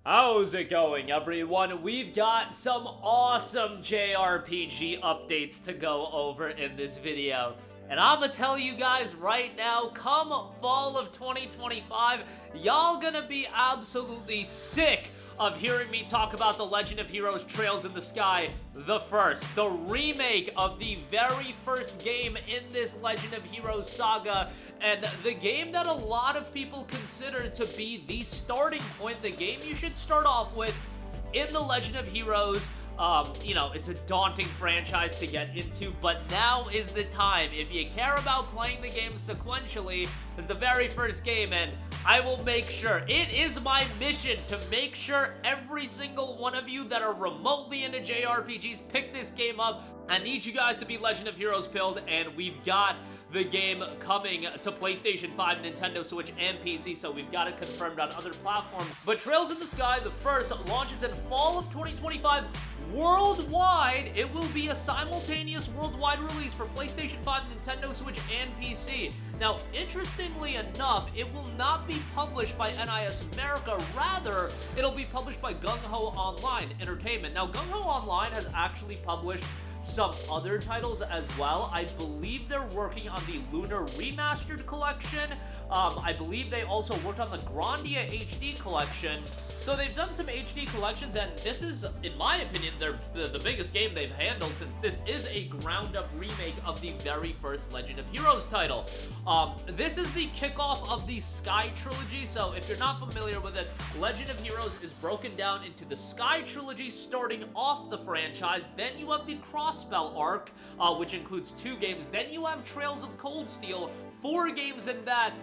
How's it going, everyone? We've got some awesome JRPG updates to go over in this video. And I'ma tell you guys right now, come fall of 2025, y'all gonna be absolutely sick of hearing me talk about The Legend of Heroes Trails in the Sky, the remake of the very first game in this Legend of Heroes saga, and the game that a lot of people consider to be the starting point, the game you should start off with in The Legend of Heroes. You know, it's a daunting franchise to get into, but now is the time. If you care about playing the game sequentially, it's the very first game, and I will make sure, it is my mission to make sure every single one of you that are remotely into JRPGs pick this game up. I need you guys to be Legend of Heroes pilled, and we've got the game coming to PlayStation 5, Nintendo Switch, and PC, so we've got it confirmed on other platforms. But Trails in the Sky, the first, launches in fall of 2025 worldwide. It will be a simultaneous worldwide release for PlayStation 5, Nintendo Switch, and PC. Now, interestingly enough, it will not be published by NIS America. Rather, it'll be published by Gung Ho Online Entertainment. Now, Gung Ho Online has actually published some other titles as well. I believe they're working on the Lunar Remastered Collection. I believe they also worked on the Grandia HD Collection. So they've done some HD collections, and this is, in my opinion, the biggest game they've handled, since this is a ground-up remake of the very first Legend of Heroes title. This is the kickoff of the Sky Trilogy, so if you're not familiar with it, Legend of Heroes is broken down into the Sky Trilogy starting off the franchise. Then you have the Crossbell arc, which includes 2 games. Then you have Trails of Cold Steel, 4 games in that.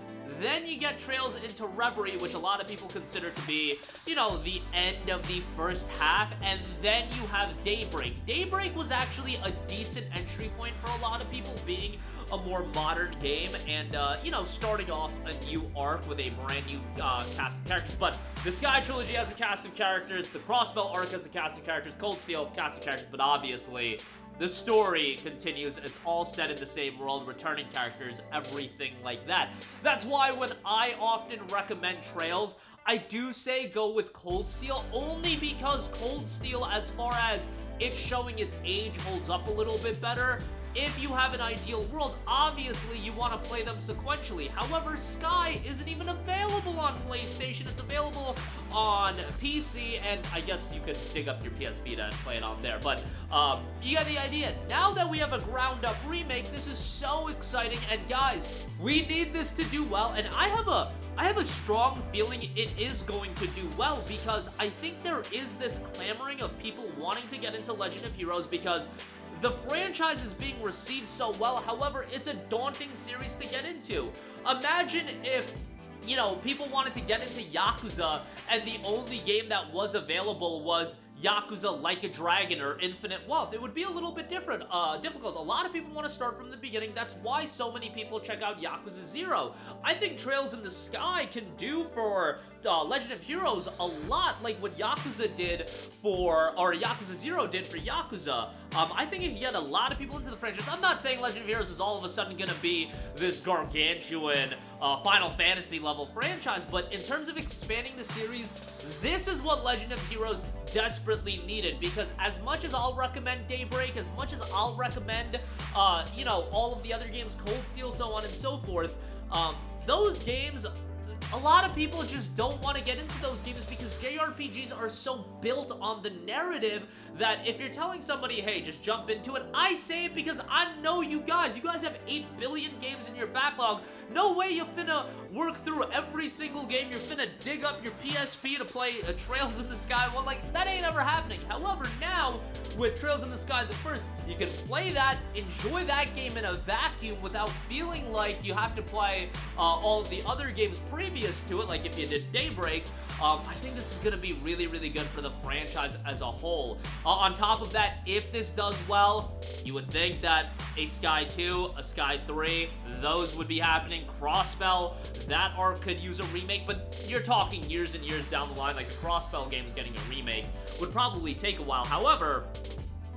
Then you get Trails into Reverie, which a lot of people consider to be, you know, the end of the first half, and then you have Daybreak. Daybreak was actually a decent entry point for a lot of people, being a more modern game and, you know, starting off a new arc with a brand new cast of characters. But the Sky Trilogy has a cast of characters, the Crossbell arc has a cast of characters, Cold Steel, cast of characters, but obviously the story continues. It's all set in the same world, returning characters, everything like that. That's why when I often recommend Trails, I do say go with Cold Steel, only because Cold Steel, as far as it's showing its age, holds up a little bit better. If you have an ideal world, obviously you want to play them sequentially. However, Sky isn't even available on PlayStation. It's available on PC, and I guess you could dig up your PS Vita and play it on there. But you get the idea. Now that we have a ground-up remake, this is so exciting. And guys, we need this to do well, and I have a strong feeling it is going to do well, because I think there is this clamoring of people wanting to get into Legend of Heroes because the franchise is being received so well. However, it's a daunting series to get into. Imagine if, you know, people wanted to get into Yakuza and the only game that was available was Yakuza Like a Dragon or Infinite Wealth. It would be a little bit difficult. A lot of people want to start from the beginning. That's why so many people check out Yakuza 0. I think Trails in the Sky can do for Legend of Heroes a lot like what Yakuza did for, or Yakuza 0 did for Yakuza. I think it can get a lot of people into the franchise. I'm not saying Legend of Heroes is all of a sudden gonna be this gargantuan Final Fantasy level franchise, but in terms of expanding the series, this is what Legend of Heroes desperately needed, because as much as I'll recommend Daybreak, as much as I'll recommend, you know, all of the other games, Cold Steel, so on and so forth, those games, a lot of people just don't want to get into those games because JRPGs are so built on the narrative that if you're telling somebody, hey, just jump into it, I say it because I know you guys. You guys have 8 billion games in your backlog. No way you're finna work through every single game. You're finna dig up your PSP to play Trails in the Sky. Well, like, that ain't ever happening. However, now, with Trails in the Sky the first, you can play that, enjoy that game in a vacuum without feeling like you have to play all of the other games previous to it, like if you did Daybreak. I think this is going to be really, really good for the franchise as a whole. On top of that, if this does well, you would think that a Sky 2, a Sky 3, those would be happening. Crossbell, that arc could use a remake, but you're talking years and years down the line. Like, the Crossbell game is getting a remake would probably take a while. However,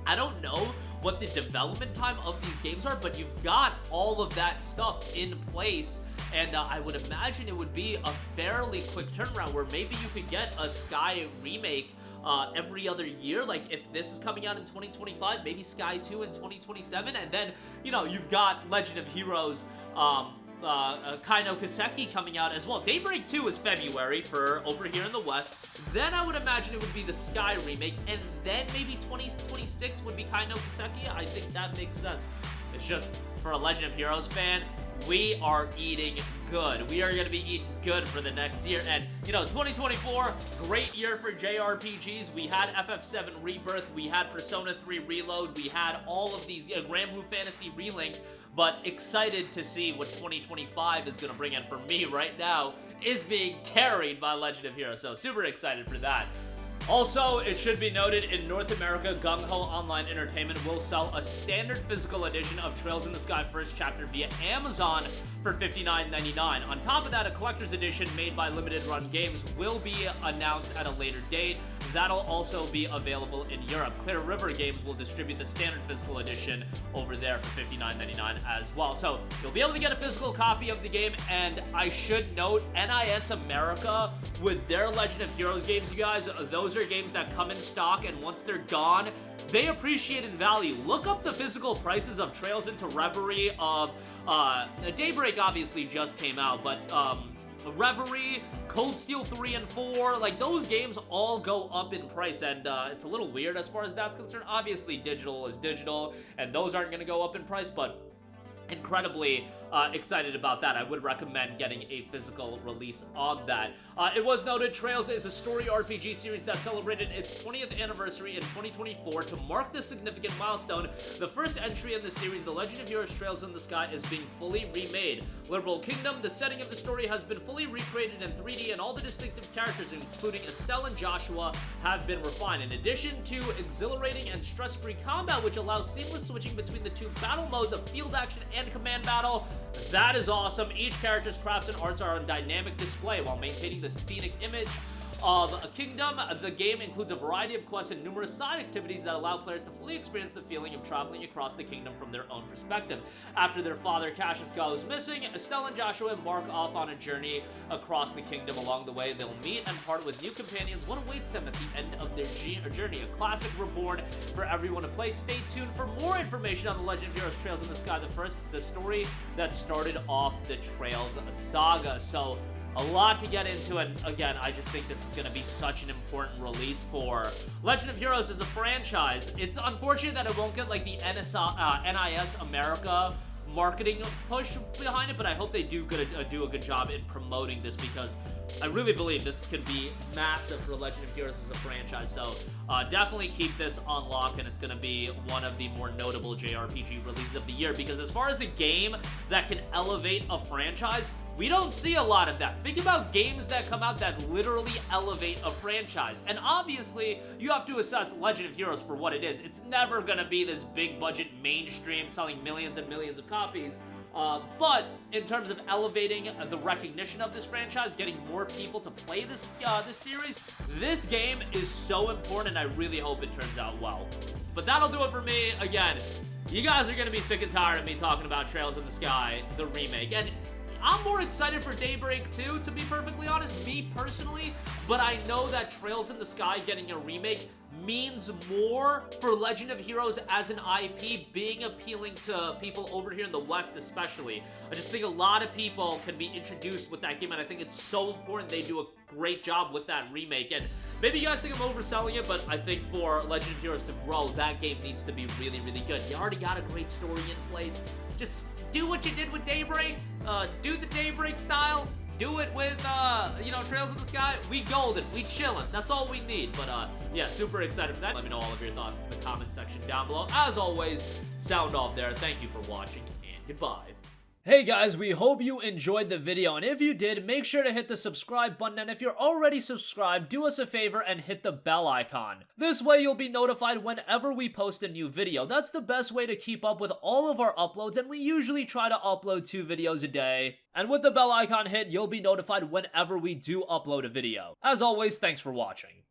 I don't know what the development time of these games are, but you've got all of that stuff in place and I would imagine it would be a fairly quick turnaround where maybe you could get a Sky remake every other year. Like, if this is coming out in 2025, maybe Sky 2 in 2027, and then, you know, you've got Legend of Heroes, Kaino Kaseki coming out as well. Daybreak 2 is February for over here in the West. Then I would imagine it would be the Sky remake, and then maybe 2026 would be Kaino Kaseki. I think that makes sense. It's just, for a Legend of Heroes fan, we are eating good. We are going to be eating good for the next year. And, you know, 2024, great year for JRPGs. We had FF7 Rebirth. We had Persona 3 Reload. We had all of these, Grand Blue Fantasy Relink. But excited to see what 2025 is going to bring in. For me right now, is being carried by Legend of Heroes. So super excited for that. Also, it should be noted, in North America, Gung Ho Online Entertainment will sell a standard physical edition of Trails in the Sky First Chapter via Amazon for $59.99. On top of that, a collector's edition made by Limited Run Games will be announced at a later date. That'll also be available in Europe. Clear River Games will distribute the standard physical edition over there for $59.99 as well. So you'll be able to get a physical copy of the game, and I should note, NIS America, with their Legend of Heroes games, you guys, those are games that come in stock, and once they're gone, they appreciate in value. Look up the physical prices of Trails into Reverie, of Daybreak obviously just came out, but Reverie, Cold Steel 3 and 4, like, those games all go up in price, and it's a little weird as far as that's concerned. Obviously, digital is digital, and those aren't going to go up in price, but incredibly excited about that. I would recommend getting a physical release on that. It was noted Trails is a story RPG series that celebrated its 20th anniversary in 2024. To mark this significant milestone, the first entry in the series, The Legend of Heroes Trails in the Sky, is being fully remade. Liberal Kingdom, the setting of the story, has been fully recreated in 3D, and all the distinctive characters, including Estelle and Joshua, have been refined. In addition to exhilarating and stress-free combat, which allows seamless switching between the two battle modes of field action and command battle, that is awesome. Each character's crafts and arts are on dynamic display while maintaining the scenic image of a kingdom. The game includes a variety of quests and numerous side activities that allow players to fully experience the feeling of traveling across the kingdom from their own perspective. After their father Cassius goes missing, Estelle and Joshua embark off on a journey across the kingdom. Along the way, they'll meet and part with new companions. What awaits them at the end of their journey? A classic reborn for everyone to play. Stay tuned for more information on the Legend of Heroes Trails in the Sky, the story that started off the Trails saga. So, a lot to get into, and again, I just think this is going to be such an important release for Legend of Heroes as a franchise. It's unfortunate that it won't get, like, the NIS America marketing push behind it, but I hope they do a good job in promoting this, because I really believe this could be massive for Legend of Heroes as a franchise. So definitely keep this on lock, and it's going to be one of the more notable JRPG releases of the year, because as far as a game that can elevate a franchise, we don't see a lot of that. Think about games that come out that literally elevate a franchise. And obviously, you have to assess Legend of Heroes for what it is. It's never gonna be this big budget mainstream selling millions and millions of copies. But in terms of elevating the recognition of this franchise, getting more people to play this series, this game is so important, and I really hope it turns out well. But that'll do it for me. Again, you guys are gonna be sick and tired of me talking about Trails in the Sky, the remake. And I'm more excited for Daybreak 2, to be perfectly honest, me personally, but I know that Trails in the Sky getting a remake means more for Legend of Heroes as an IP, being appealing to people over here in the West especially. I just think a lot of people can be introduced with that game, and I think it's so important they do a great job with that remake. And maybe you guys think I'm overselling it, but I think for Legend of Heroes to grow, that game needs to be really, really good. You already got a great story in place. Just do what you did with Daybreak. Do the Daybreak style. Do it with, Trails in the Sky. We golden. We chillin'. That's all we need. But, yeah, super excited for that. Let me know all of your thoughts in the comment section down below. As always, sound off there. Thank you for watching, and goodbye. Hey guys, we hope you enjoyed the video, and if you did, make sure to hit the subscribe button, and if you're already subscribed, do us a favor and hit the bell icon. This way you'll be notified whenever we post a new video. That's the best way to keep up with all of our uploads, and we usually try to upload 2 videos a day. And with the bell icon hit, you'll be notified whenever we do upload a video. As always, thanks for watching.